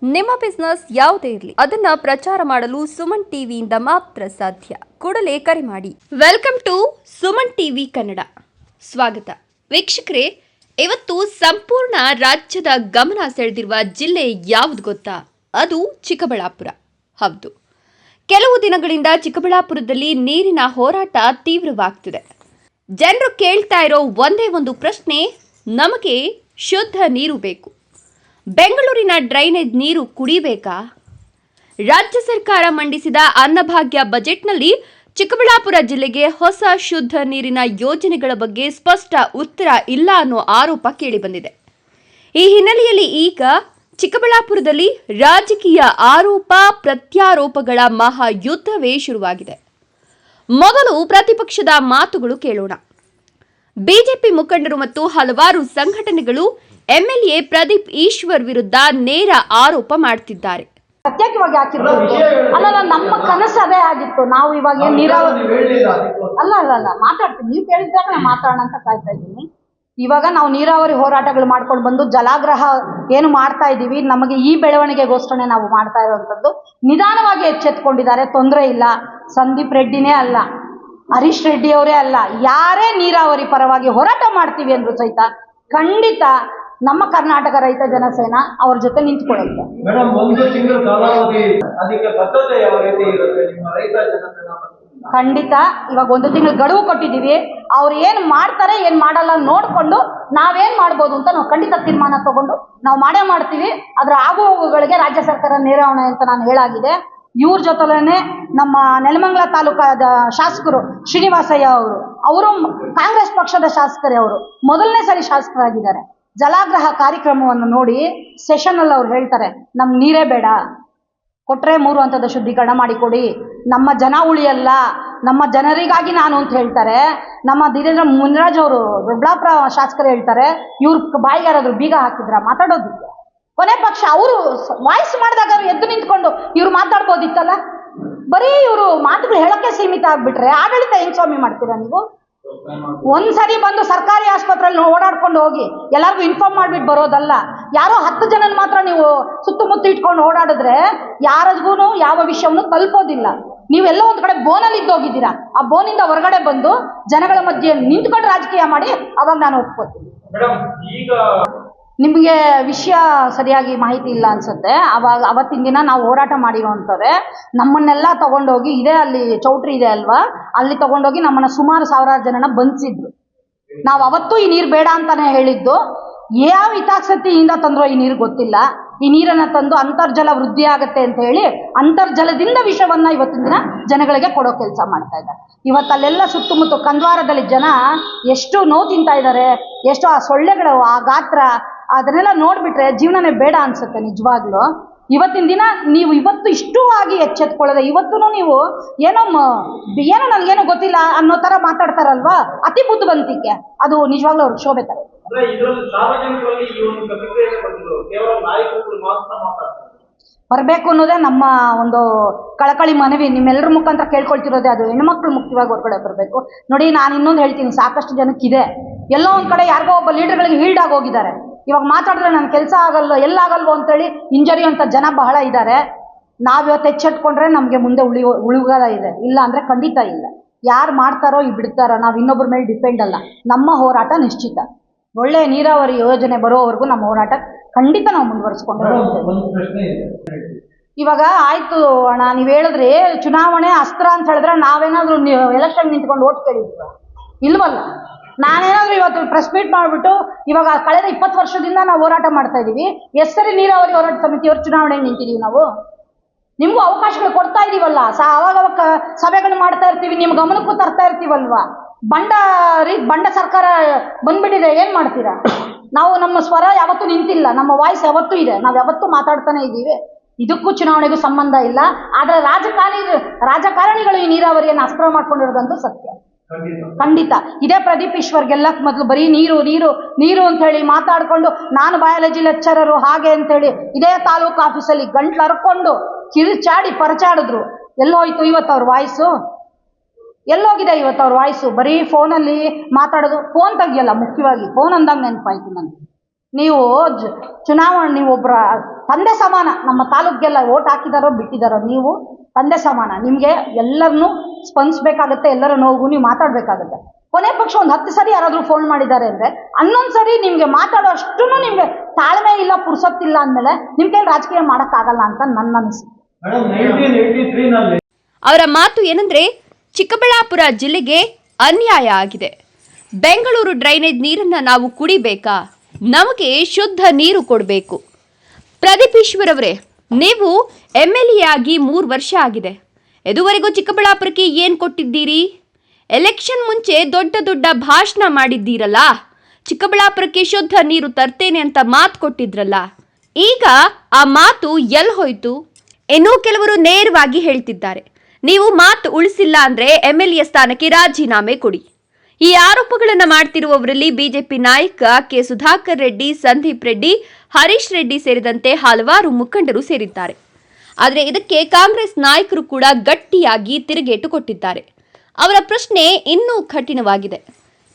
ನಿಮ್ಮ ಬಿಸ್ನೆಸ್ ಯಾವುದೇ ಇರಲಿ ಅದನ್ನ ಪ್ರಚಾರ ಮಾಡಲು ಸುಮನ್ ಟಿವಿಯಿಂದ ಮಾತ್ರ ಸಾಧ್ಯ. ಕೂಡಲೇ ಕರೆ ಮಾಡಿ. Welcome to Suman TV Kannada. ಸ್ವಾಗತ ವೀಕ್ಷಕರೇ. ಇವತ್ತು ಸಂಪೂರ್ಣ ರಾಜ್ಯದ ಗಮನ ಸೆಳೆದಿರುವ ಜಿಲ್ಲೆ ಯಾವುದು ಗೊತ್ತಾ? ಅದು ಚಿಕ್ಕಬಳ್ಳಾಪುರ. ಹೌದು, ಕೆಲವು ದಿನಗಳಿಂದ ಚಿಕ್ಕಬಳ್ಳಾಪುರದಲ್ಲಿ ನೀರಿನ ಹೋರಾಟ ತೀವ್ರವಾಗ್ತಿದೆ. ಜನರು ಕೇಳ್ತಾ ಇರೋ ಒಂದೇ ಒಂದು ಪ್ರಶ್ನೆ, ನಮಗೆ ಶುದ್ಧ ನೀರು ಬೇಕು, ಬೆಂಗಳೂರಿನ ಡ್ರೈನೇಜ್ ನೀರು ಕುಡಿಬೇಕಾ? ರಾಜ್ಯ ಸರ್ಕಾರ ಮಂಡಿಸಿದ ಅನ್ನಭಾಗ್ಯ ಬಜೆಟ್ನಲ್ಲಿ ಚಿಕ್ಕಬಳ್ಳಾಪುರ ಜಿಲ್ಲೆಗೆ ಹೊಸ ಶುದ್ಧ ನೀರಿನ ಯೋಜನೆಗಳ ಬಗ್ಗೆ ಸ್ಪಷ್ಟ ಉತ್ತರ ಇಲ್ಲ ಅನ್ನೋ ಆರೋಪ ಕೇಳಿಬಂದಿದೆ. ಈ ಹಿನ್ನೆಲೆಯಲ್ಲಿ ಈಗ ಚಿಕ್ಕಬಳ್ಳಾಪುರದಲ್ಲಿ ರಾಜಕೀಯ ಆರೋಪ ಪ್ರತ್ಯಾರೋಪಗಳ ಮಹಾಯುದ್ಧವೇ ಶುರುವಾಗಿದೆ. ಮೊದಲು ಪ್ರತಿಪಕ್ಷದ ಮಾತುಗಳು ಕೇಳೋಣ. ಬಿಜೆಪಿ ಮುಖಂಡರು ಮತ್ತು ಹಲವಾರು ಸಂಘಟನೆಗಳು ಎಂಎಲ್ಎ ಪ್ರದೀಪ್ ಈಶ್ವರ್ ವಿರುದ್ಧ ನೇರ ಆರೋಪ ಮಾಡ್ತಿದ್ದಾರೆ. ಪ್ರತ್ಯೇಕವಾಗಿ ಹಾಕಿರ್ಬೋದು. ಅಲ್ಲ, ನಮ್ಮ ಕನಸು ಅದೇ ಆಗಿತ್ತು. ನಾವು ಇವಾಗ ಏನ್ ನೀರಾವರಿ ಅಲ್ಲ ಮಾತಾಡ್ತೀನಿ, ನೀವು ಕೇಳಿದಾಗ ನಾನು ಮಾತಾಡೋಣ ಅಂತ ಕಾಯ್ತಾ ಇದ್ದೀನಿ. ಇವಾಗ ನಾವು ನೀರಾವರಿ ಹೋರಾಟಗಳು ಮಾಡ್ಕೊಂಡು ಬಂದು ಜಲಾಗ್ರಹ ಏನು ಮಾಡ್ತಾ ಇದ್ದೀವಿ, ನಮಗೆ ಈ ಬೆಳವಣಿಗೆಗೋಸ್ಕರ ನಾವು ಮಾಡ್ತಾ ಇರುವಂಥದ್ದು. ನಿಧಾನವಾಗಿ ಎಚ್ಚೆತ್ಕೊಂಡಿದ್ದಾರೆ, ತೊಂದರೆ ಇಲ್ಲ. ಸಂದೀಪ್ ರೆಡ್ಡಿನೇ ಅಲ್ಲ, ಹರೀಶ್ ರೆಡ್ಡಿ ಅವರೇ ಅಲ್ಲ, ಯಾರೇ ನೀರಾವರಿ ಪರವಾಗಿ ಹೋರಾಟ ಮಾಡ್ತೀವಿ ಅಂದ್ರು ಸಹಿತ ಖಂಡಿತ ನಮ್ಮ ಕರ್ನಾಟಕ ರೈತ ಜನಸೇನಾ ಅವ್ರ ಜೊತೆ ನಿಂತ್ಕೊಳ್ಳುತ್ತೆ. ಖಂಡಿತ ಇವಾಗ 1 ತಿಂಗಳು ಗಡುವು ಕೊಟ್ಟಿದ್ದೀವಿ. ಅವ್ರು ಏನ್ ಮಾಡ್ತಾರೆ ಏನ್ ಮಾಡಲ್ಲ ನೋಡ್ಕೊಂಡು ನಾವೇನ್ ಮಾಡ್ಬೋದು ಅಂತ ನಾವು ಖಂಡಿತ ತೀರ್ಮಾನ ತಗೊಂಡು ನಾವು ಮಾಡೇ ಮಾಡ್ತೀವಿ. ಅದ್ರ ಆಗುಹೋಗುಗಳಿಗೆ ರಾಜ್ಯ ಸರ್ಕಾರ ನೇರವಣೆ ಅಂತ ನಾನು ಹೇಳಾಗಿದೆ. ಇವ್ರ ಜೊತೆಲೇನೆ ನಮ್ಮ ನೆಲಮಂಗಲ ತಾಲೂಕಾದ ಶಾಸಕರು ಶ್ರೀನಿವಾಸಯ್ಯ ಅವರು ಕಾಂಗ್ರೆಸ್ ಪಕ್ಷದ ಶಾಸಕರೇ, ಅವರು ಮೊದಲನೇ ಸರಿ ಶಾಸಕರಾಗಿದ್ದಾರೆ. ಜಲಾಗ್ರಹ ಕಾರ್ಯಕ್ರಮವನ್ನು ನೋಡಿ ಸೆಷನ್ ಅಲ್ಲಿ ಅವ್ರು ಹೇಳ್ತಾರೆ, ನಮ್ ನೀರೇ ಬೇಡ, ಕೊಟ್ರೆ 3 ಹಂತದ ಶುದ್ಧೀಕರಣ ಮಾಡಿಕೊಡಿ, ನಮ್ಮ ಜನ ಉಳಿಯಲ್ಲ, ನಮ್ಮ ಜನರಿಗಾಗಿ ನಾನು ಅಂತ ಹೇಳ್ತಾರೆ. ನಮ್ಮ ಧೀರೇಂದ್ರ ಮುನಿರಾಜ್ ಅವರು ದೊಡ್ಡಬಳ್ಳಾಪುರ ಶಾಸಕರು ಹೇಳ್ತಾರೆ, ಇವ್ರ ಬಾಯಿಗೆ ಯಾರಾದ್ರು ಬೀಗ ಹಾಕಿದ್ರ ಮಾತಾಡೋದಿಕ್ಕೆ? ಕೊನೆ ಪಕ್ಷ ಅವರು ವಾಯ್ಸ್ ಮಾಡಿದಾಗ ಎದ್ದು ನಿಂತ್ಕೊಂಡು ಇವ್ರು ಮಾತಾಡ್ಬೋದಿತ್ತಲ್ಲ. ಬರೀ ಇವರು ಮಾತುಗಳು ಹೇಳಕ್ಕೆ ಸೀಮಿತ ಆಗ್ಬಿಟ್ರೆ ಆಡಳಿತ ಹೆಂಗ್ ಸ್ವಾಮಿ ಮಾಡ್ತೀರಾ ನೀವು? ಒಂದ್ಸರಿ ಬಂದು ಸರ್ಕಾರಿ ಆಸ್ಪತ್ರೆಯಲ್ಲಿ ಓಡಾಡ್ಕೊಂಡು ಹೋಗಿ ಎಲ್ಲರಿಗೂ ಇನ್ಫಾರ್ಮ್ ಮಾಡ್ಬಿಟ್ಟು ಬರೋದಲ್ಲ. ಯಾರೋ 10 ಜನನ ಮಾತ್ರ ನೀವು ಸುತ್ತಮುತ್ತ ಇಟ್ಕೊಂಡು ಓಡಾಡಿದ್ರೆ ಯಾರಿಗೂ ಯಾವ ವಿಷಯವನ್ನು ತಲುಪೋದಿಲ್ಲ. ನೀವೆಲ್ಲ ಒಂದ್ ಕಡೆ ಬೋನಲ್ಲಿ ಇದ್ದೋಗಿದ್ದೀರಾ. ಆ ಬೋನಿಂದ ಹೊರಗಡೆ ಬಂದು ಜನಗಳ ಮಧ್ಯೆ ನಿಂತ್ಕೊಂಡು ರಾಜಕೀಯ ಮಾಡಿ, ಅವಾಗ ನಾನು ಒಪ್ಕೋತೀನಿ. ನಿಮಗೆ ವಿಷಯ ಸರಿಯಾಗಿ ಮಾಹಿತಿ ಇಲ್ಲ ಅನ್ಸುತ್ತೆ. ಅವತ್ತಿನ ದಿನ ನಾವು ಹೋರಾಟ ಮಾಡಿರೋಂಥವ್ರೆ ನಮ್ಮನ್ನೆಲ್ಲ ತಗೊಂಡೋಗಿ, ಇದೇ ಅಲ್ಲಿ ಚೌಟ್ರಿ ಇದೆ ಅಲ್ವಾ, ಅಲ್ಲಿ ತಗೊಂಡೋಗಿ ನಮ್ಮನ್ನ ಸುಮಾರು ಸಾವಿರಾರು ಜನನ ಬಂಧಿಸಿದ್ರು. ನಾವು ಅವತ್ತು ಈ ನೀರು ಬೇಡ ಅಂತಾನೆ ಹೇಳಿದ್ದು. ಯಾವ ಹಿತಾಸಕ್ತಿಯಿಂದ ತಂದ್ರೋ ಈ ನೀರು ಗೊತ್ತಿಲ್ಲ. ಈ ನೀರನ್ನ ತಂದು ಅಂತರ್ಜಲ ವೃದ್ಧಿ ಆಗುತ್ತೆ ಅಂತ ಹೇಳಿ ಅಂತರ್ಜಲದಿಂದ ವಿಷವನ್ನ ಇವತ್ತಿನ ದಿನ ಜನಗಳಿಗೆ ಕೊಡೋ ಕೆಲಸ ಮಾಡ್ತಾ ಇದ್ದಾರೆ. ಇವತ್ತಲ್ಲೆಲ್ಲ ಸುತ್ತಮುತ್ತ ಕಂದ್ವಾರದಲ್ಲಿ ಜನ ಎಷ್ಟು ನೋವು ತಿಂತಾ ಇದ್ದಾರೆ, ಎಷ್ಟು ಆ ಸೊಳ್ಳೆಗಳು, ಆ ಗಾತ್ರ, ಅದನ್ನೆಲ್ಲ ನೋಡ್ಬಿಟ್ರೆ ಜೀವನನೇ ಬೇಡ ಅನ್ಸುತ್ತೆ ನಿಜವಾಗ್ಲು. ಇವತ್ತಿನ ದಿನ ನೀವು ಇವತ್ತು ಇಷ್ಟೂ ಆಗಿ ಎಚ್ಚೆತ್ಕೊಳ್ಳದೆ ಇವತ್ತು ನೀವು ಏನೋ ನನಗೇನೋ ಗೊತ್ತಿಲ್ಲ ಅನ್ನೋ ತರ ಮಾತಾಡ್ತಾರಲ್ವಾ, ಅತಿ ಬುದ್ಧಿವಂತಿಕೆ. ಅದು ನಿಜವಾಗ್ಲೂ ಅವ್ರಿಗೆ ಶೋಭೆ ತರ. ಬರಬೇಕು ಅನ್ನೋದೇ ನಮ್ಮ ಒಂದು ಕಳಕಳಿ ಮನವಿ. ನಿಮ್ಮೆಲ್ಲರ ಮುಖಾಂತರ ಕೇಳ್ಕೊಳ್ತಿರೋದೇ ಅದು. ಹೆಣ್ಮಕ್ಳು ಮುಖ್ಯವಾಗಿ ಹೊರಗಡೆ ಬರಬೇಕು. ನೋಡಿ, ನಾನು ಇನ್ನೊಂದು ಹೇಳ್ತೀನಿ, ಸಾಕಷ್ಟು ಜನಕ್ಕಿದೆ. ಎಲ್ಲೋ ಒಂದ್ ಕಡೆ ಯಾರಿಗೋ ಒಬ್ಬ ಲೀಡರ್ಗಳಿಗೆ ಹೀಲ್ಡ್ ಆಗೋಗಿದ್ದಾರೆ. ಇವಾಗ ಮಾತಾಡಿದ್ರೆ ನನ್ನ ಕೆಲಸ ಆಗಲ್ಲ, ಎಲ್ಲಾಗಲ್ವೋ ಅಂತೇಳಿ ಇಂಜರಿ ಅಂತ ಜನ ಬಹಳ ಇದ್ದಾರೆ. ನಾವಿವತ್ತು ಎಚ್ಚೆಟ್ಕೊಂಡ್ರೆ ನಮಗೆ ಮುಂದೆ ಉಳಿಗಾಲ ಇದೆ, ಇಲ್ಲ ಅಂದ್ರೆ ಖಂಡಿತ ಇಲ್ಲ. ಯಾರು ಮಾಡ್ತಾರೋ ಬಿಡ್ತಾರೋ, ನಾವು ಇನ್ನೊಬ್ಬರ ಮೇಲೆ ಡಿಪೆಂಡ್ ಅಲ್ಲ. ನಮ್ಮ ಹೋರಾಟ ನಿಶ್ಚಿತ. ಒಳ್ಳೆ ನೀರಾವರಿ ಯೋಜನೆ ಬರೋವರೆಗೂ ನಮ್ಮ ಹೋರಾಟ ಖಂಡಿತ ನಾವು ಮುಂದುವರಿಸ್ಕೊಂಡು ಇವಾಗ ಆಯ್ತು ಅಣ್ಣ, ನೀವು ಹೇಳಿದ್ರಿ ಚುನಾವಣೆ ಅಸ್ತ್ರ ಅಂತ ಹೇಳಿದ್ರೆ ನಾವೇನಾದ್ರೂ ಎಲೆಕ್ಷನ್ ನಿಂತ್ಕೊಂಡು ಓಟ್ ಕೇಳಿದ್ವ? ಇಲ್ವಲ್ಲ. ನಾನೇನಾದ್ರೂ ಇವತ್ತು ಪ್ರೆಸ್ ಮೀಟ್ ಮಾಡಿಬಿಟ್ಟು ಇವಾಗ ಕಳೆದ 20 ವರ್ಷದಿಂದ ನಾವು ಹೋರಾಟ ಮಾಡ್ತಾ ಇದೀವಿ. ಸರಿ ನೀರಾವರಿ ಹೋರಾಟ ಸಮಿತಿಯವರು ಚುನಾವಣೆಗೆ ನಿಂತಿದೀವಿ. ನಾವು ನಿಮ್ಗೂ ಅವಕಾಶಗಳು ಕೊಡ್ತಾ ಇದೀವಲ್ಲ, ಅವಾಗ ಸಭೆಗಳು ಮಾಡ್ತಾ ಇರ್ತೀವಿ, ನಿಮ್ ಗಮನಕ್ಕೂ ತರ್ತಾ ಇರ್ತೀವಲ್ವಾ. ಬಂಡ ಸರ್ಕಾರ ಬಂದ್ಬಿಟ್ಟಿದೆ, ಏನ್ ಮಾಡ್ತೀರಾ? ನಾವು ನಮ್ಮ ಸ್ವರ ಯಾವತ್ತೂ ನಿಂತಿಲ್ಲ, ನಮ್ಮ ವಾಯ್ಸ್ ಯಾವತ್ತೂ ಇದೆ, ನಾವ್ ಯಾವತ್ತೂ ಮಾತಾಡ್ತಾನೆ ಇದ್ದೀವಿ. ಇದಕ್ಕೂ ಚುನಾವಣೆಗೂ ಸಂಬಂಧ ಇಲ್ಲ. ಆದ್ರೆ ರಾಜಕಾರಣಿಗಳು ಈ ನೀರಾವರಿಯನ್ನು ಅಸ್ತ್ರ ಮಾಡ್ಕೊಂಡಿರೋದಂತೂ ಸತ್ಯ. ಖಂಡಿತ. ಇದೇ ಪ್ರದೀಪ್ ಈಶ್ವರ್ಗೆಲ್ಲ ಮೊದಲು ಬರೀ ನೀರು ನೀರು ನೀರು ಅಂತ ಹೇಳಿ ಮಾತಾಡ್ಕೊಂಡು, ನಾನು ಬಯಾಲಜಿ ಲೆಕ್ಚರರು ಹಾಗೆ ಅಂತ ಹೇಳಿ ಇದೇ ತಾಲೂಕು ಆಫೀಸಲ್ಲಿ ಗಂಟ್ಲು ಹರ್ಕೊಂಡು ಕಿರುಚಾಡಿ ಪರಚಾಡಿದ್ರು. ಎಲ್ಲೋಯ್ತು ಇವತ್ತು ಅವ್ರ ವಾಯ್ಸು? ಎಲ್ಲೋಗಿದೆ ಇವತ್ತು ಅವ್ರ ವಾಯ್ಸು? ಬರೀ ಫೋನಲ್ಲಿ ಮಾತಾಡೋದು. ಫೋನ್ ತೆಗಿಯಲ್ಲ, ಮುಖ್ಯವಾಗಿ ಫೋನ್ ಅಂದಾಗ ನೆನಪಾಯ್ತು ನನಗೆ. ನೀವು ಚುನಾವಣೆ ನೀವು ಒಬ್ಬರ ತಂದೆ ಸಮಾನ. ನಮ್ಮ ತಾಲೂಕಿಗೆಲ್ಲ ಓಟ್ ಹಾಕಿದಾರೋ ಬಿಟ್ಟಿದಾರೋ ನೀವು ತಂದೆ ಸಮಾನ. ನಿಮಗೆ ಎಲ್ಲರನ್ನೂ ಸ್ಪಂದಿಸ್ಬೇಕಾಗತ್ತೆ, ಎಲ್ಲರ ನೋವು ನೀವು ಮಾತಾಡಬೇಕಾಗತ್ತೆ. ಕೊನೆ ಪಕ್ಷ ಒಂದು 10 ಸರಿ ಯಾರಾದರೂ ಫೋನ್ ಮಾಡಿದ್ದಾರೆ ಅಂದರೆ 11 ಸರಿ ನಿಮಗೆ ಮಾತಾಡೋ ಅಷ್ಟೂ ನಿಮಗೆ ತಾಳ್ಮೆ ಇಲ್ಲ, ಪುರ್ಸೊತ್ತಿಲ್ಲ ಅಂದಮೇಲೆ ನಿಮ್ಮ ಕೈಲಿ ರಾಜಕೀಯ ಮಾಡೋಕ್ಕಾಗಲ್ಲ ಅಂತ ನನ್ನ ಅನಿಸಿಕೆ. ಅವರ ಮಾತು ಏನಂದ್ರೆ, ಚಿಕ್ಕಬಳ್ಳಾಪುರ ಜಿಲ್ಲೆಗೆ ಅನ್ಯಾಯ ಆಗಿದೆ. ಬೆಂಗಳೂರು ಡ್ರೈನೇಜ್ ನೀರನ್ನ ನಾವು ಕುಡಿಬೇಕಾ? ನಮಗೆ ಶುದ್ಧ ನೀರು ಕೊಡಬೇಕು. ಪ್ರದೀಪ್ ಈಶ್ವರ್ ಅವರೇ, ನೀವು MLA ಆಗಿ 3 ವರ್ಷ ಆಗಿದೆ. ಇದುವರೆಗೂ ಚಿಕ್ಕಬಳ್ಳಾಪುರಕ್ಕೆ ಏನು ಕೊಟ್ಟಿದ್ದೀರಿ? ಎಲೆಕ್ಷನ್ ಮುಂಚೆ ದೊಡ್ಡ ದೊಡ್ಡ ಭಾಷಣ ಮಾಡಿದ್ದೀರಲ್ಲ, ಚಿಕ್ಕಬಳ್ಳಾಪುರಕ್ಕೆ ಶುದ್ಧ ನೀರು ತರ್ತೇನೆ ಅಂತ ಮಾತು ಕೊಟ್ಟಿದ್ರಲ್ಲ, ಈಗ ಆ ಮಾತು ಎಲ್ಲಿ ಹೋಯ್ತು? ಇನ್ನೂ ಕೆಲವರು ನೇರವಾಗಿ ಹೇಳ್ತಿದ್ದಾರೆ, ನೀವು ಮಾತು ಉಳಿಸಿಲ್ಲ ಅಂದ್ರೆ MLA ಸ್ಥಾನಕ್ಕೆ ರಾಜೀನಾಮೆ ಕೊಡಿ. ಈ ಆರೋಪಗಳನ್ನು ಮಾಡ್ತಿರುವವರಲ್ಲಿ ಬಿಜೆಪಿ ನಾಯಕ ಕೆ ಸುಧಾಕರ್ ರೆಡ್ಡಿ, ಸಂದೀಪ್ ರೆಡ್ಡಿ, ಹರೀಶ್ ರೆಡ್ಡಿ ಸೇರಿದಂತೆ ಹಲವಾರು ಮುಖಂಡರು ಸೇರಿದ್ದಾರೆ. ಆದರೆ ಇದಕ್ಕೆ ಕಾಂಗ್ರೆಸ್ ನಾಯಕರು ಕೂಡ ಗಟ್ಟಿಯಾಗಿ ತಿರುಗೇಟು ಕೊಟ್ಟಿದ್ದಾರೆ. ಅವರ ಪ್ರಶ್ನೆ ಇನ್ನೂ ಕಠಿಣವಾಗಿದೆ.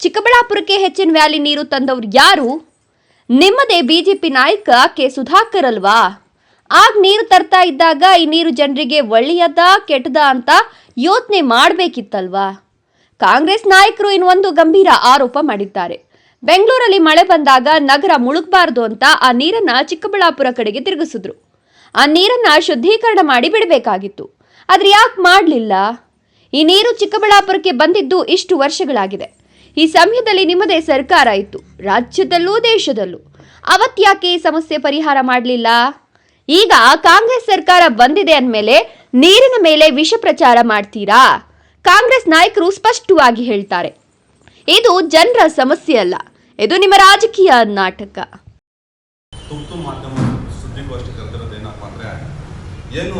ಚಿಕ್ಕಬಳ್ಳಾಪುರಕ್ಕೆ HN ವ್ಯಾಲಿ ನೀರು ತಂದವರು ಯಾರು? ನಿಮ್ಮದೇ ಬಿಜೆಪಿ ನಾಯಕ ಕೆ ಸುಧಾಕರ್ ಅಲ್ವಾ? ಆಗ ನೀರು ತರ್ತಾ ಇದ್ದಾಗ ಈ ನೀರು ಜನರಿಗೆ ಒಳ್ಳೆಯದಾ ಕೆಟ್ಟದಾ ಅಂತ ಯೋಚನೆ ಮಾಡಬೇಕಿತ್ತಲ್ವಾ? ಕಾಂಗ್ರೆಸ್ ನಾಯಕರು ಇನ್ನೊಂದು ಗಂಭೀರ ಆರೋಪ ಮಾಡಿದ್ದಾರೆ. ಬೆಂಗಳೂರಲ್ಲಿ ಮಳೆ ಬಂದಾಗ ನಗರ ಮುಳುಗಬಾರದು ಅಂತ ಆ ನೀರನ್ನ ಚಿಕ್ಕಬಳ್ಳಾಪುರ ಕಡೆಗೆ ತಿರುಗಿಸಿದ್ರು. ಆ ನೀರನ್ನ ಶುದ್ಧೀಕರಣ ಮಾಡಿ ಬಿಡಬೇಕಾಗಿತ್ತು. ಆದ್ರೆ ಯಾಕೆ ಮಾಡಲಿಲ್ಲ? ಈ ನೀರು ಚಿಕ್ಕಬಳ್ಳಾಪುರಕ್ಕೆ ಬಂದಿದ್ದು ಇಷ್ಟು ವರ್ಷಗಳಾಗಿದೆ. ಈ ಸಮಯದಲ್ಲಿ ನಿಮ್ಮದೇ ಸರ್ಕಾರ ಇತ್ತು, ರಾಜ್ಯದಲ್ಲೂ ದೇಶದಲ್ಲೂ. ಅವತ್ತ್ಯಾಕೆ ಈ ಸಮಸ್ಯೆ ಪರಿಹಾರ ಮಾಡಲಿಲ್ಲ? ಈಗ ಕಾಂಗ್ರೆಸ್ ಸರ್ಕಾರ ಬಂದಿದೆ ಅಂದಮೇಲೆ ನೀರಿನ ಮೇಲೆ ವಿಷ ಪ್ರಚಾರ ಮಾಡ್ತೀರಾ? ಕಾಂಗ್ರೆಸ್ ನಾಯಕರು ಸ್ಪಷ್ಟವಾಗಿ ಹೇಳ್ತಾರೆ, ಇದು ಜನರ ಸಮಸ್ಯೆ ಅಲ್ಲ, ಇದು ನಿಮ್ಮ ರಾಜಕೀಯ ನಾಟಕ. ತುರ್ತು ಮಾಧ್ಯಮ ಸುದ್ದಿಗೋಷ್ಠಿ ಕರೆದಿರೋದೇನಪ್ಪ ಅಂದರೆ, ಏನು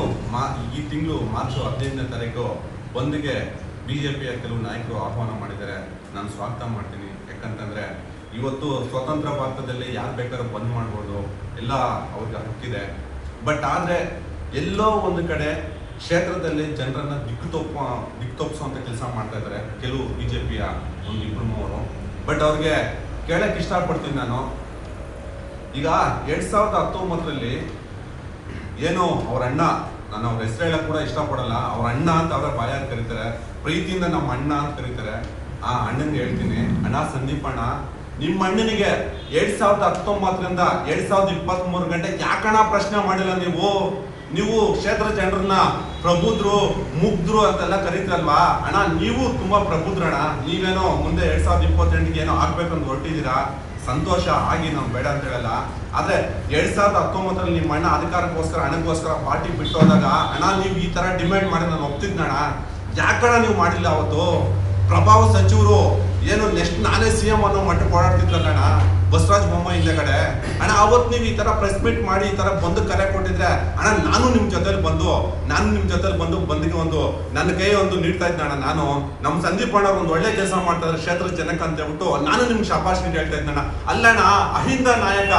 ಈ ತಿಂಗಳು ಮಾರ್ಚ್ 15ನೇ ತಾರೀಕು ಬಂದ್ಗೆ BJPಯ ಕೆಲವು ನಾಯಕರು ಆಹ್ವಾನ ಮಾಡಿದ್ದಾರೆ. ನಾನು ಸ್ವಾಗತ ಮಾಡ್ತೀನಿ. ಯಾಕಂತಂದರೆ ಇವತ್ತು ಸ್ವತಂತ್ರ ಭಾರತದಲ್ಲಿ ಯಾರು ಬೇಕಾದ್ರೂ ಬಂದ್ ಮಾಡ್ಬೋದು, ಎಲ್ಲ ಅವ್ರಿಗೆ ಹಕ್ಕಿದೆ. ಬಟ್ ಆದರೆ ಎಲ್ಲೋ ಒಂದು ಕಡೆ ಕ್ಷೇತ್ರದಲ್ಲಿ ಜನರನ್ನ ದಿಕ್ಕು ತಪ್ಪಿಸುವಂಥ ಕೆಲಸ ಮಾಡ್ತಾ ಇದ್ದಾರೆ ಕೆಲವು BJPಯ ಒಂದು 2-3. ಬಟ್ ಅವ್ರಿಗೆ ಕೇಳಕ್ಕೆ ಇಷ್ಟಪಡ್ತೀನಿ ನಾನು. ಈಗ 2019ರಲ್ಲಿ ಏನು ಅವ್ರ ಅಣ್ಣ, ನಾನು ಅವ್ರ ಹೆಸರು ಹೇಳಕ್ ಕೂಡ ಇಷ್ಟಪಡಲ್ಲ, ಅವ್ರ ಅಣ್ಣ ಅಂತ ಅವರ ಬಾಯಾಗಿ ಕರೀತಾರೆ, ಪ್ರೀತಿಯಿಂದ ನಮ್ಮ ಅಣ್ಣ ಅಂತ ಕರೀತಾರೆ. ಆ ಅಣ್ಣನಿಗೆ ಹೇಳ್ತೀನಿ, ಅಣ್ಣ ಸಂದೀಪ್ ಅಣ್ಣ, ನಿಮ್ಮ ಅಣ್ಣನಿಗೆ 2019ರಿಂದ 2023 ಗಂಟೆ ಯಾಕಣ್ಣ ಪ್ರಶ್ನೆ ಮಾಡಿಲ್ಲ? ನೀವು ಕ್ಷೇತ್ರ ಜನರನ್ನ ಪ್ರಬುದ್ಧರು, ಮುಗ್ಧರು ಅಂತೆಲ್ಲ ಕರೀತಾರಲ್ವಾ ಅಣ್ಣ, ನೀವು ತುಂಬಾ ಪ್ರಬುದ್ಧರಣ್ಣ. ನೀವೇನೋ ಮುಂದೆ 2028ಗೆ ಏನೋ ಆಗ್ಬೇಕಂತ ಹೊರಟಿದ್ದೀರಾ, ಸಂತೋಷ ಆಗಿ, ನಾವು ಬೇಡ ಅಂತ ಹೇಳಲ್ಲ. ಆದ್ರೆ 2019ರಲ್ಲಿ ನಿಮ್ಮ ಅಣ್ಣ ಅಧಿಕಾರಕ್ಕೋಸ್ಕರ, ಹಣಕ್ಕೋಸ್ಕರ ಪಾರ್ಟಿ ಬಿಟ್ಟು ಹೋದಾಗ, ಅಣ್ಣ ನೀವು ಈ ತರ ಡಿಮ್ಯಾಂಡ್ ಮಾಡಿ ನಾನು ಒಪ್ತಿದ್ನಣ್ಣ, ಯಾಕಣ್ಣ ನೀವು ಮಾಡಿಲ್ಲ? ಅವತ್ತು ಪ್ರಭಾವ ಸಚಿವರು ಏನು ನೆಕ್ಸ್ಟ್ ನಾನೇ CM ಅನ್ನೋ ಮಟ್ಟಕ್ಕೆ ಓಡಾಡ್ತಿದ್ರಲ್ಲ ಬಸವರಾಜ ಬೊಮ್ಮಾಯಿ ಹಿಂದೆ ಕಡೆ. ಅಣ್ಣ ಅವತ್ತು ನೀವು ಈ ತರ ಪ್ರೆಸ್ ಮೀಟ್ ಮಾಡಿ ಈ ತರ ಬಂದು ಕರೆ ಕೊಟ್ಟಿದ್ರೆ, ಅಣ್ಣ ನಾನು ನಿಮ್ ಜೊತೆಲಿ ಬಂದು ಬಂದಿಗೆ ಒಂದು ನನ್ನ ಕೈ ಒಂದು ನೀಡ್ತಾ ಇದ್ದಣ್ಣ. ನಾನು ನಮ್ಮ ಸಂದೀಪ್ ಅಣ್ಣ ಒಂದು ಒಳ್ಳೆ ಕೆಲಸ ಮಾಡ್ತಾ ಇದ್ರೆ ಕ್ಷೇತ್ರ ಜನಕ್ಕೆ ಅಂತ ಹೇಳ್ಬಿಟ್ಟು ನಾನು ನಿಮ್ಗೆ ಶಾಬಾಷ್ ಹೇಳ್ತಾ ಇದ್ದಣ್ಣ. ಅಲ್ಲಣ್ಣ, ಅಹಿಂದ ನಾಯಕ,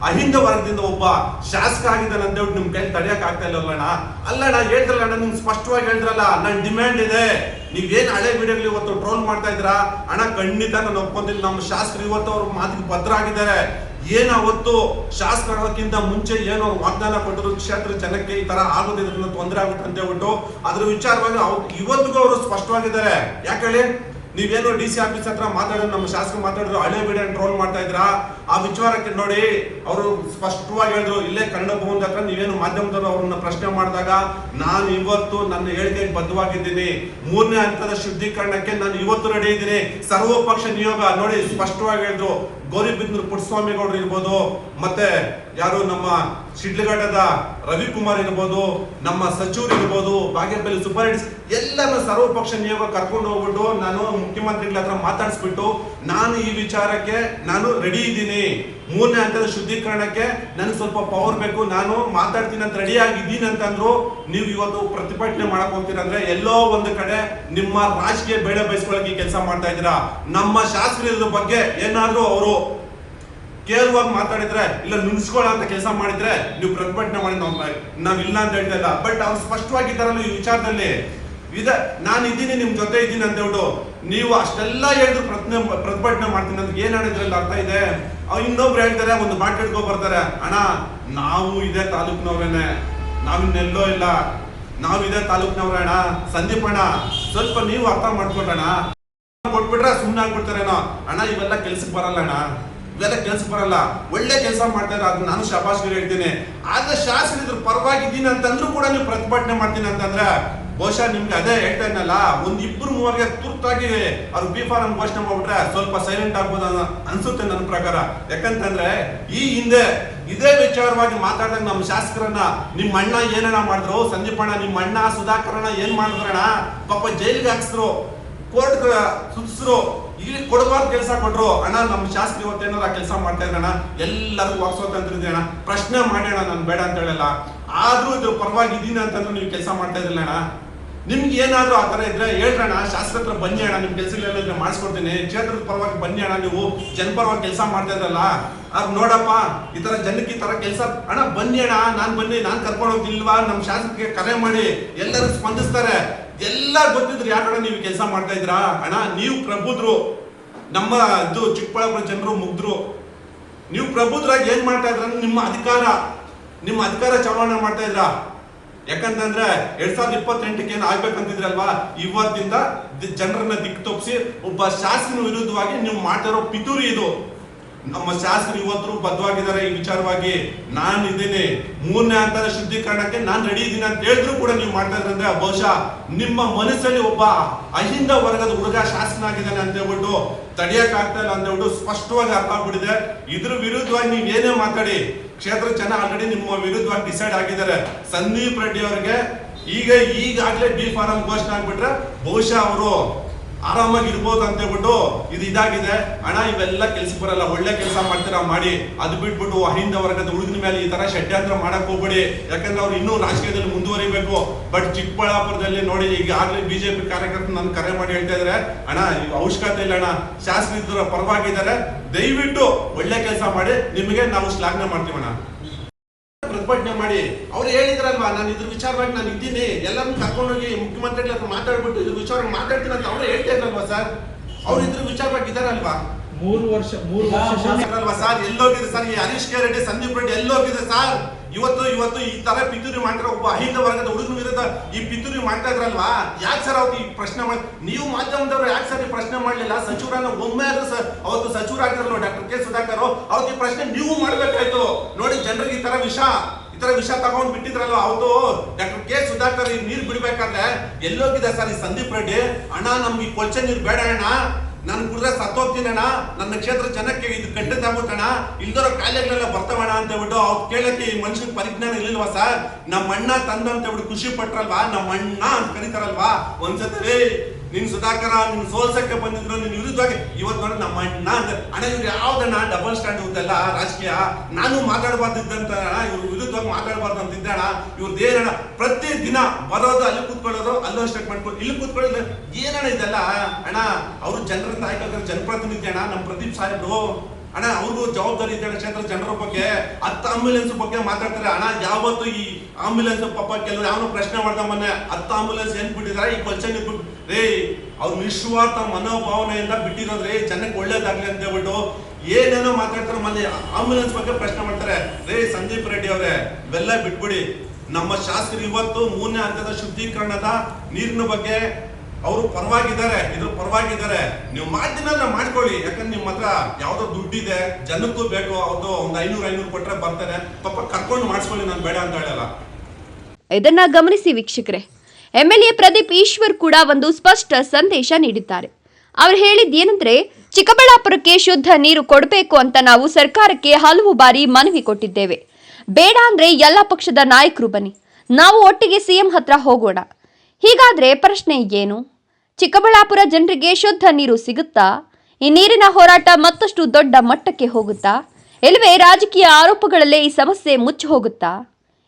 ಅಹಿಂದ ವರ್ಗದಿಂದ ಒಬ್ಬ ಶಾಸಕ ಆಗಿದ್ದಾನೆ ಅಂತ ಹೇಳ್ಬಿಟ್ಟು ನಿಮ್ ಕೈ ತಡೆಯಕ್ ಆಗ್ತಾ ಇಲ್ಲಲ್ಲಣ್ಣ. ಅಲ್ಲಣ್ಣ ಹೇಳ್ತಿರಲ್ಲ, ನಿಮ್ಗೆ ಸ್ಪಷ್ಟವಾಗಿ ಹೇಳ್ತಿರಲ್ಲ, ನನ್ನ ಡಿಮ್ಯಾಂಡ್ ಇದೆ. ನೀವೇನ್ ಹಳೆ ವಿಡಿಯೋಗಳು ಇವತ್ತು ಟ್ರೋಲ್ ಮಾಡ್ತಾ ಇದ್ದೀರಾ ಅಣ್ಣ, ಖಂಡಿತ ನಾನು ಒಪ್ಕೊಂತೀನಿ. ನಮ್ಮ ಶಾಸಕರು ಇವತ್ತು ಅವ್ರ ಮಾತಿಗೆ ಭದ್ರ ಆಗಿದ್ದಾರೆ. ಏನು ಅವತ್ತು ಶಾಸಕರಾಗೋಕ್ಕಿಂತ ಮುಂಚೆ ಏನೋ ವಾಗ್ದಾನ ಕೊಟ್ಟರು ಕ್ಷೇತ್ರ ಜನಕ್ಕೆ ಈ ತರ ಆಗೋದ್ರಿಂದ ತೊಂದರೆ ಆಗುತ್ತೆ ಅಂತ ಹೇಳ್ಬಿಟ್ಟು ಅದ್ರ ವಿಚಾರವಾಗಿ ಇವತ್ತಿಗೂ ಅವರು ಸ್ಪಷ್ಟವಾಗಿದ್ದಾರೆ. ಯಾಕೆ ಹೇಳಿ, ನೀವೇನೋ DC ಆಫೀಸ್ ಹತ್ರ ಮಾತಾಡಿದ್ರು, ನಮ್ಮ ಶಾಸಕ ಮಾತಾಡಿದ್ರು, ಹಳೆ ವಿಡಿಯೋ ಟ್ರೋಲ್ ಮಾಡ್ತಾ ಇದ್ರಾ, ಆ ವಿಚಾರಕ್ಕೆ ನೋಡಿ ಅವರು ಸ್ಪಷ್ಟವಾಗಿ ಹೇಳಿದ್ರು. ಇಲ್ಲೇ ಕನ್ನಡ ಭವನದ ಹತ್ರ ನೀವೇನು ಮಾಧ್ಯಮದವರು ಅವ್ರನ್ನ ಪ್ರಶ್ನೆ ಮಾಡಿದಾಗ, ನಾನು ಇವತ್ತು ನನ್ನ ಹೇಳಿಕೆಗೆ ಬದ್ಧವಾಗಿದ್ದೀನಿ. 3ನೇ ಹಂತದ ಶುದ್ಧೀಕರಣಕ್ಕೆ ನಾನು ಇವತ್ತು ರೆಡಿ ಇದ್ದೀನಿ. ಸರ್ವಪಕ್ಷ ನಿಯೋಗ ನೋಡಿ ಸ್ಪಷ್ಟವಾಗಿ ಹೇಳಿದ್ರು. ಗೌರಿಬಿದನೂರು ಪುಟ್ಟಸ್ವಾಮಿಗೌಡರು ಇರ್ಬೋದು, ಮತ್ತೆ ಯಾರು ನಮ್ಮ ಶಿಡ್ಲಘಟ್ಟದ ರವಿಕುಮಾರ್ ಇರ್ಬೋದು, ನಮ್ಮ ಸಚಿವರು ಇರ್ಬೋದು, ಬಾಗೇಪಲ್ಲಿ ಸುಬ್ಬರೆಡ್ಡಿ, ಎಲ್ಲರನ್ನ ಸರ್ವಪಕ್ಷ ನಿಯೋಗ ಕರ್ಕೊಂಡು ಹೋಗ್ಬಿಟ್ಟು ನಾನು ಮುಖ್ಯಮಂತ್ರಿಗಳ ಹತ್ರ ಮಾತಾಡಿಸ್ಬಿಟ್ಟು, ನಾನು ಈ ವಿಚಾರಕ್ಕೆ ನಾನು ರೆಡಿ ಇದ್ದೀನಿ. 3ನೇ ಹಂತದ ಶುದ್ಧೀಕರಣಕ್ಕೆ ನನಗೆ ಸ್ವಲ್ಪ ಪವರ್ ಬೇಕು, ನಾನು ಮಾತಾಡ್ತೀನಿ ಅಂತ ರೆಡಿ ಆಗಿದ್ದೀನಿ ಅಂತಂದ್ರು. ನೀವು ಇವತ್ತು ಪ್ರತಿಭಟನೆ ಮಾಡಕ್ ಹೋಗ್ತೀರಾ ಅಂದ್ರೆ ಎಲ್ಲೋ ಒಂದು ಕಡೆ ನಿಮ್ಮ ರಾಜಕೀಯ ಬೇಡ ಬಯಸ್ಕೊಳ್ಳೋಕೆ ಕೆಲಸ ಮಾಡ್ತಾ ಇದ್ದೀರಾ. ನಮ್ಮ ಶಾಸಕರ ಬಗ್ಗೆ ಏನಾದ್ರೂ ಅವರು ಕೇಳುವಾಗ ಮಾತಾಡಿದ್ರೆ, ಇಲ್ಲ ನುಣಿಸ್ಕೊಳ್ಳೋ ಅಂತ ಕೆಲಸ ಮಾಡಿದ್ರೆ ನೀವು ಪ್ರತಿಭಟನೆ ಮಾಡಿ ನಾವಿಲ್ಲ ಅಂತ ಹೇಳ್ತಾ ಇಲ್ಲ. ಬಟ್ ಅವ್ರು ಸ್ಪಷ್ಟವಾಗಿದ್ದಾರಲ್ಲ ಈ ವಿಚಾರದಲ್ಲಿ, ನಾನು ಇದ್ದೀನಿ, ನಿಮ್ ಜೊತೆ ಇದ್ದೀನಿ ಅಂತ ಹೇಳ್ಬಿಟ್ಟು ನೀವು ಅಷ್ಟೆಲ್ಲ ಹೇಳಿದ್ರು ಪ್ರತಿಭಟನೆ ಮಾಡ್ತೀನಿ ಅಂತ ಏನ್ ಹೇಳಿದ್ರಲ್ಲಿ ಅರ್ಥ ಇದೆ? ಇನ್ನೊಬ್ರು ಹೇಳ್ತಾರೆ ಒಂದು ಮಾತಾಡ್ಕೊ ಬರ್ತಾರೆ, ಅಣ್ಣ ನಾವು ಇದೇ ತಾಲೂಕಿನವ್ರೇನೆ, ನಾವಿನ್ನೆಲ್ಲೋ ಇಲ್ಲ, ನಾವು ಇದೇ ತಾಲೂಕಿನವ್ರೆ ಅಣ್ಣ, ಸಂದೀಪ್ ಅಣ್ಣ ಸ್ವಲ್ಪ ನೀವು ಅರ್ಥ ಮಾಡ್ಕೊಡೋಣ, ಕೊಟ್ಬಿಟ್ರೆ ಸುಮ್ಮನೆ ಆಗ್ಬಿಡ್ತಾರೇನೋ. ಅಣ್ಣ ಇವೆಲ್ಲ ಕೆಲ್ಸಕ್ಕೆ ಬರಲ್ಲ ಅಣ್ಣ, ಇವೆಲ್ಲ ಕೆಲ್ಸಕ್ಕೆ ಬರಲ್ಲ, ಒಳ್ಳೆ ಕೆಲಸ ಮಾಡ್ತಾ ಇದ್ದಾರೆ, ಅದು ನಾನು ಶಬಾಷ್ಗೆ ಹೇಳ್ತೀನಿ. ಆದ್ರೆ ಶಾಸಕರು ಇದ್ರ ಪರವಾಗಿದ್ದೀನಿ ಅಂತಂದ್ರೂ ಕೂಡ ನೀವು ಪ್ರತಿಭಟನೆ ಮಾಡ್ತೀನಿ ಅಂತಂದ್ರೆ ಬಹುಶಃ ನಿಮ್ಗೆ ಅದೇ ಹೇಳ್ತಾ ಇದ್ನಲ್ಲ, ಒಂದ್ 2-3 ತುರ್ತಾಗಿ ಅವ್ರು ಬಿ ಫಾರಂ ಘೋಷಣೆ ಮಾಡ್ಬಿಟ್ರೆ ಸ್ವಲ್ಪ ಸೈಲೆಂಟ್ ಆಗ್ಬೋದು ಅನ್ಸುತ್ತೆ ನನ್ನ ಪ್ರಕಾರ. ಯಾಕಂತಂದ್ರೆ ಈ ಹಿಂದೆ ಇದೇ ವಿಚಾರವಾಗಿ ಮಾತಾಡಿದಾಗ ನಮ್ಮ ಶಾಸಕರನ್ನ ನಿಮ್ಮ ಅಣ್ಣ ಏನಣ್ಣ ಮಾಡಿದ್ರು, ಸಂದೀಪ್ ಅಣ್ಣ ನಿಮ್ಮ ಅಣ್ಣ ಸುಧಾಕರಣ್ಣ ಏನ್ ಮಾಡಿದ್ರಣ್ಣ, ಪಾಪ ಜೈಲಿಗೆ ಹಾಕ್ಸಿದ್ರು, ಕೋರ್ಟ್ ಸುತ್ತಿಸ್ರು, ಇಲ್ಲಿ ಕೊಡಬಾರ್ದು ಕೆಲಸ ಕೊಟ್ರು. ಅಣ್ಣ ನಮ್ಮ ಶಾಸಕರು ಇವತ್ತೇನಾರ ಕೆಲಸ ಮಾಡ್ತಾ ಇದ್ರಣ್ಣ, ಎಲ್ಲರಿಗೂ ವಾಕ್ಸೋತಂತ್ರ ಅಣ್ಣ, ಪ್ರಶ್ನೆ ಮಾಡಿ ಅಣ್ಣ, ನಾನು ಬೇಡ ಅಂತ ಹೇಳಲ್ಲ, ಆದ್ರೂ ಇದ್ರ ಪರವಾಗಿದ್ದೀನಿ ಅಂತಂದ್ರೆ ನೀವು ಕೆಲಸ ಮಾಡ್ತಾ ಇದ್ರಲ್ಲ ಅಣ್ಣ. ನಿಮ್ಗೆ ಏನಾದ್ರೂ ಆ ತರ ಇದ್ರೆ ಹೇಳ್ರಣ್ಣ, ಶಾಸಕರ ಹತ್ರ ಬನ್ನಿ ಅಣ್ಣ, ನಿಮ್ ಕೆಲಸಗಳೆಲ್ಲ ಮಾಡಿಸ್ಕೊಡ್ತೀನಿ, ಕ್ಷೇತ್ರದ ಪರವಾಗಿ ಬನ್ನಿ ಅಣ್ಣ, ನೀವು ಜನಪರವಾಗಿ ಕೆಲಸ ಮಾಡ್ತಾ ಇದ್ರಲ್ಲ, ಆಗ ನೋಡಪ್ಪ ಈ ತರ ಜನಕ್ಕೆ ಈ ತರ ಕೆಲಸ ಅಣ್ಣ, ಬನ್ನಿ ಅಣ್ಣ, ನಾನ್ ಕರ್ಕೊಂಡು ಹೋಗ್ತಿಲ್ವಾ, ನಮ್ ಶಾಸಕರಿಗೆ ಕರೆ ಮಾಡಿ ಎಲ್ಲರೂ ಸ್ಪಂದಿಸ್ತಾರೆ, ಎಲ್ಲ ಗೊತ್ತಿದ್ರು ಯಾಕಣ್ಣ ನೀವು ಕೆಲಸ ಮಾಡ್ತಾ ಇದ್ರಾ ಅಣ್ಣ. ನೀವು ಪ್ರಬುದ್ರು, ನಮ್ಮ ಇದು ಚಿಕ್ಕಬಳ್ಳಾಪುರ ಜನರು ಮುಗ್ದ್ರು, ನೀವು ಪ್ರಬುದ್ರಾಗಿ ಏನ್ ಮಾಡ್ತಾ ಇದ್ರ, ನಿಮ್ಮ ಅಧಿಕಾರ ಚಲಾವಣೆ ಮಾಡ್ತಾ ಇದ್ರ. ಯಾಕಂತಂದ್ರೆ 2028ಕ್ಕೆ ಏನ್ ಆಗ್ಬೇಕಂತಿದ್ರಲ್ವಾ, ಇವತ್ತಿಂದ ಜನರನ್ನ ದಿಕ್ಕು ತಪ್ಪಿಸಿ ಒಬ್ಬ ಶಾಸಕನ ವಿರುದ್ಧವಾಗಿ ನೀವು ಮಾಡ್ತಿರೋ ಪಿತೂರಿ ಇದು. ನಮ್ಮ ಶಾಸಕರು ಇವತ್ತು ಬದ್ಧವಾಗಿದ್ದಾರೆ ಈ ವಿಚಾರವಾಗಿ. ನಾನು ಇದ್ದೀನಿ 3ನೇ ಹಂತದ ಶುದ್ಧೀಕರಣಕ್ಕೆ ನಾನು ರೆಡಿ ಇದ್ದೀನಿ ಅಂತ ಹೇಳಿದ್ರು ಕೂಡ ನೀವು ಮಾಡ್ತಾ ಇದ್ರಂದ್ರೆ ಬಹುಶಃ ನಿಮ್ಮ ಮನಸ್ಸಲ್ಲಿ ಒಬ್ಬ ಅಹಿಂದ ವರ್ಗದ ಹುಡುಗ ಶಾಸಕನಾಗಿದ್ದಾನೆ ಅಂತ ಹೇಳ್ಬಿಟ್ಟು ತಡೆಯಕ್ ಆಗ್ತಾ ಇಲ್ಲ ಅಂತ ಹೇಳ್ಬಿಟ್ಟು ಸ್ಪಷ್ಟವಾಗಿ ಅರ್ಥ ಆಗ್ಬಿಟ್ಟಿದೆ. ಇದ್ರ ವಿರುದ್ಧವಾಗಿ ನೀವ್ ಏನೇ ಮಾತಾಡಿ, ಕ್ಷೇತ್ರ ಜನ ಆಲ್ರೆಡಿ ನಿಮ್ಮ ವಿರುದ್ಧವಾಗಿ ಡಿಸೈಡ್ ಆಗಿದ್ದಾರೆ. ಸಂದೀಪ್ ರೆಡ್ಡಿ ಅವರಿಗೆ ಈಗಾಗಲೇ ಬಿ ಫಾರಂ ಘೋಷಣೆ ಆಗ್ಬಿಟ್ರೆ ಬಹುಶಃ ಅವರು ಆರಾಮಾಗಿ ಇರ್ಬೋದು ಅಂತ ಹೇಳ್ಬಿಟ್ಟು ಇದಾಗಿದೆ. ಅಣ್ಣ ಇವೆಲ್ಲ ಕೆಲ್ಸಕ್ಕೆ ಬರಲ್ಲ, ಒಳ್ಳೆ ಕೆಲಸ ಮಾಡ್ತೀರಾ ಮಾಡಿ, ಅದು ಬಿಟ್ಬಿಟ್ಟು ಅಹಿಂದ ವರ್ಗದ ಹುಡುಗನ ಮೇಲೆ ಈ ತರ ಷಡ್ಯಂತ್ರ ಮಾಡಕ್ ಹೋಗ್ಬೇಡಿ. ಯಾಕಂದ್ರೆ ಅವ್ರು ಇನ್ನೂ ರಾಜಕೀಯದಲ್ಲಿ ಮುಂದುವರಿಬೇಕು. ಬಟ್ ಚಿಕ್ಕಬಳ್ಳಾಪುರದಲ್ಲಿ ನೋಡಿ, ಈಗಾಗಲೇ ಬಿಜೆಪಿ ಕಾರ್ಯಕರ್ತರು ನನ್ ಕರೆ ಮಾಡಿ ಹೇಳ್ತಾ ಇದಾರೆ, ಅಣ್ಣ ಅವಶ್ಯಕತೆ ಇಲ್ಲ ಅಣ್ಣ, ಶಾಸಕರಿದ್ದರ ಪರವಾಗಿದ್ದಾರೆ, ದಯವಿಟ್ಟು ಒಳ್ಳೆ ಕೆಲಸ ಮಾಡಿ, ನಿಮಗೆ ನಾವು ಶ್ಲಾಘನೆ ಮಾಡ್ತೀವಣ್ಣ, ಪ್ರತಿಭಟನೆ ಮಾಡಿ. ಅವ್ರು ಹೇಳಿದ್ರಲ್ವಾ, ನಾನು ಇದ್ರ ವಿಚಾರವಾಗಿ ನಾನು ಇದ್ದೀನಿ, ಎಲ್ಲರನ್ನು ಕರ್ಕೊಂಡೋಗಿ ಮುಖ್ಯಮಂತ್ರಿಗಳ ಹತ್ರ ಮಾತಾಡ್ಬಿಟ್ಟು ಇದ್ರ ವಿಚಾರವಾಗಿ ಮಾತಾಡ್ತೀನಿ ಅಂತ ಅವ್ರು ಹೇಳ್ತಾ ಇದ್ರಲ್ವಾ ಸರ್. ಅವ್ರು ಇದ್ರ ವಿಚಾರವಾಗಿ ಇದಾರಲ್ವಾ, 3 ವರ್ಷ ಸರ್ ಎಲ್ಲೋಗಿದೆ ಸರ್ ಈ ಹರೀಶ್ ಕೆ ರೆಡ್ಡಿ, ಸಂದೀಪ್ ರೆಡ್ಡಿ ಎಲ್ಲೋಗಿದೆ ಸರ್? ಇವತ್ತು ಈ ತರ ಪಿತೂರಿ ಮಾಡ್ತಾರೆ, ಒಬ್ಬ ಅಹಿಂದ ವರ್ಗದ ಹುಡುಗನ ವಿರುದ್ಧ ಈ ಪಿತೂರಿ ಮಾಡ್ತಾ ಇದ್ರಲ್ವಾ, ಯಾಕೆ ಸರ್ ಅವತ್ತು ಈ ಪ್ರಶ್ನೆ ಮಾಡಿ, ನೀವು ಮಾಧ್ಯಮದವರು ಯಾಕೆ ಸರ್ ಈ ಪ್ರಶ್ನೆ ಮಾಡ್ಲಿಲ್ಲ? ಸಚಿವರನ್ನ ಒಮ್ಮೆ ಆದ್ರೂ ಸರ್ ಅವತ್ತು ಸಚಿವರಾಗಿರಲ್ಲ ಡಾಕ್ಟರ್ ಕೆ ಸುಧಾಕರ್, ಅವತ್ತು ಈ ಪ್ರಶ್ನೆ ನೀವು ಮಾಡ್ಬೇಕಾಯ್ತು. ನೋಡಿ ಜನರಿಗೆ ಈ ತರ ವಿಷ ತಗೊಂಡ್ ಬಿಟ್ಟಿದ್ರಲ್ವ ಅವತ್ತು ಡಾಕ್ಟರ್ ಕೆ ಸುಧಾಕರ್ ಈ ನೀರ್ ಬಿಡ್ಬೇಕಾದ್ರೆ ಎಲ್ಲೋಗಿದೆ ಸರ್ ಈ ಸಂದೀಪ್ ರೆಡ್ಡಿ? ಅಣ್ಣ ನಮ್ಗೆ ಈ ಕೊಳಚೆ ನೀರ್ ಬೇಡ ಅಣ್ಣ, ನಾನು ಕುಡ್ರೆ ಸತ್ತೋಗ್ತೀನಣ್ಣ, ನನ್ನ ಕ್ಷೇತ್ರ ಜನಕ್ಕೆ ಇದು ಕೆಟ್ಟದಾಗುತ್ತಣ್ಣ, ಇಲ್ದರೋ ಕಾಯಿಲೆಗಳೆಲ್ಲ ಬರ್ತಾವಣ್ಣ ಅಂತ ಹೇಳ್ಬಿಟ್ಟು ಅವ್ರು ಕೇಳಕ್ಕೆ ಈ ಮನುಷ್ಯನ ಪರಿಜ್ಞಾನ ಇರ್ಲಿಲ್ವಾ ಸರ್? ನಮ್ಮ ಅಣ್ಣ ತಂದ ಅಂತ ಹೇಳ್ಬಿಟ್ಟು ಖುಷಿ ಪಟ್ರಲ್ವಾ, ನಮ್ಮ ಅಣ್ಣ ಅಂತ ಕರೀತಾರಲ್ವಾ. ಒಂದ್ಸತಿ ನಿನ್ ಸುಧಾಕರ ನಿನ್ ಸೋಲ್ಸಕ್ಕೆ ಬಂದಿದ್ರು, ನಿನ್ ವಿರುದ್ಧವಾಗಿ ಇವತ್ತು ನೋಡಿ ನಮ್ಮ ಅಣ್ಣ ಅಂತ. ಅಣ್ಣ ಇವ್ರು ಯಾವ್ದಣ್ಣ ಡಬಲ್ ಸ್ಟ್ಯಾಂಡ್ ಇದ್ದಲ್ಲ ರಾಜಕೀಯ, ನಾನು ಮಾತಾಡಬಾರ್ದಿದ್ದಂತ ಇವ್ರ ವಿರುದ್ಧವಾಗಿ ಮಾತಾಡಬಾರ್ದು ಅಂತಿದ್ದೆ ಅಣ್ಣ. ಇವ್ರದ್ದು ಏನಣ್ಣ ಪ್ರತಿ ದಿನ ಬರೋದು, ಅಲ್ಲಿ ಕೂತ್ಕೊಳ್ಳೋದು, ಅಲ್ಲೋ ಸ್ಟೇಟ್ಮೆಂಟ್ ಇಲ್ಲಿ ಕೂತ್ಕೊಳ್ಳೋದು, ಏನಣ್ಣ ಇದೆಲ್ಲ ಅಣ್ಣ? ಅವರು ಜನರ ನಾಯಕರ ಜನಪ್ರತಿನಿಧಿ ಅಣ್ಣ, ನಮ್ಮ ಪ್ರದೀಪ್ ಸಾಹೇಬ್ರು ಅಣ್ಣ, ಅವ್ರಿಗೂ ಜವಾಬ್ದಾರಿ ಇದೆ ಕ್ಷೇತ್ರ ಜನರ ಬಗ್ಗೆ. 10 ಆಂಬ್ಯುಲೆನ್ಸ್ ಬಗ್ಗೆ ಮಾತಾಡ್ತಾರೆ ಅಣ್ಣ. ಯಾವತ್ತು ಈ ಆಂಬ್ಯುಲೆನ್ಸ್ ಪಾಪ ಕೆಲವರು ಯಾವನು ಪ್ರಶ್ನೆ ಮಾಡ್ದ ಮೊನ್ನೆ, 10 ಆಂಬ್ಯುಲೆನ್ಸ್ ಏನ್ ಬಿಟ್ಟಿದ್ದಾರೆ ಈ ಕೊಲ್ಚೆ ರೇ, ಅವ್ರು ನಿಸ್ವಾರ್ಥ ಮನೋಭಾವನೆಯಿಂದ ಬಿಟ್ಟಿರೋದ್ರಿ, ಜನಕ್ಕೆ ಒಳ್ಳೇದಾಗ್ಲಿ ಅಂತ ಹೇಳ್ಬಿಟ್ಟು ಏನೇನೋ ಮಾತಾಡ್ತಾರೆ. ಮೊನ್ನೆ ಆಂಬ್ಯುಲೆನ್ಸ್ ಬಗ್ಗೆ ಪ್ರಶ್ನೆ ಮಾಡ್ತಾರೆ. ರೇ ಸಂದೀಪ್ ರೆಡ್ಡಿ ಅವರೇ, ಇವೆಲ್ಲ ಬಿಟ್ಬಿಡಿ. ನಮ್ಮ ಶಾಸಕರು ಇವತ್ತು 3ನೇ ಹಂತದ ಶುದ್ಧೀಕರಣದ ನೀರಿನ ಬಗ್ಗೆ ಅವರು ಪರವಾಗಿದ್ದಾರೆ, ಇದ್ರ ಪರವಾಗಿದ್ದಾರೆ. ನೀವು ಮಾಡ್ತೀನಲ್ಲ ಮಾಡ್ಕೊಳ್ಳಿ, ಯಾಕಂದ್ರೆ ನಿಮ್ಮ ಹತ್ರ ಯಾವ್ದೋ ದುಡ್ಡಿದೆ, ಜನಕ್ಕೂ ಬೇಕು, ಅವ್ರದ್ದು ಒಂದು 500 ಕೊಟ್ರೆ ಬರ್ತಾರೆ, ಪಾಪ ಕರ್ಕೊಂಡು ಮಾಡಿಸ್ಕೊಳ್ಳಿ, ನಾನು ಬೇಡ ಅಂತ ಹೇಳಲ್ಲ. ಇದನ್ನ ಗಮನಿಸಿ ವೀಕ್ಷಕರೇ, MLA ಪ್ರದೀಪ್ ಈಶ್ವರ್ ಕೂಡ ಒಂದು ಸ್ಪಷ್ಟ ಸಂದೇಶ ನೀಡಿದ್ದಾರೆ. ಅವರು ಹೇಳಿದ್ದೇನೆಂದ್ರೆ, ಚಿಕ್ಕಬಳ್ಳಾಪುರಕ್ಕೆ ಶುದ್ಧ ನೀರು ಕೊಡಬೇಕು ಅಂತ ನಾವು ಸರ್ಕಾರಕ್ಕೆ ಹಲವು ಬಾರಿ ಮನವಿ ಕೊಟ್ಟಿದ್ದೇವೆ. ಬೇಡ ಅಂದ್ರೆ ಎಲ್ಲ ಪಕ್ಷದ ನಾಯಕರು ಬನ್ನಿ, ನಾವು ಒಟ್ಟಿಗೆ CM ಹತ್ರ ಹೋಗೋಣ. ಹೀಗಾದ್ರೆ ಪ್ರಶ್ನೆ ಏನು? ಚಿಕ್ಕಬಳ್ಳಾಪುರ ಜನರಿಗೆ ಶುದ್ಧ ನೀರು ಸಿಗುತ್ತಾ? ಈ ನೀರಿನ ಹೋರಾಟ ಮತ್ತಷ್ಟು ದೊಡ್ಡ ಮಟ್ಟಕ್ಕೆ ಹೋಗುತ್ತಾ? ಇಲ್ಲವೇ ರಾಜಕೀಯ ಆರೋಪಗಳಲ್ಲೇ ಈ ಸಮಸ್ಯೆ ಮುಚ್ಚಿ ಹೋಗುತ್ತಾ?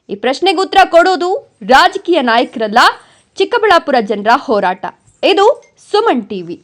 ಈ ಪ್ರಶ್ನೆಗೆ ಉತ್ತರ ಕೊಡೋದು ರಾಜಕೀಯ ನಾಯಕರಲ್ಲ, ಚಿಕ್ಕಬಳ್ಳಾಪುರ ಜನರ ಹೋರಾಟ. ಇದು ಸುಮನ್ ಟಿವಿ.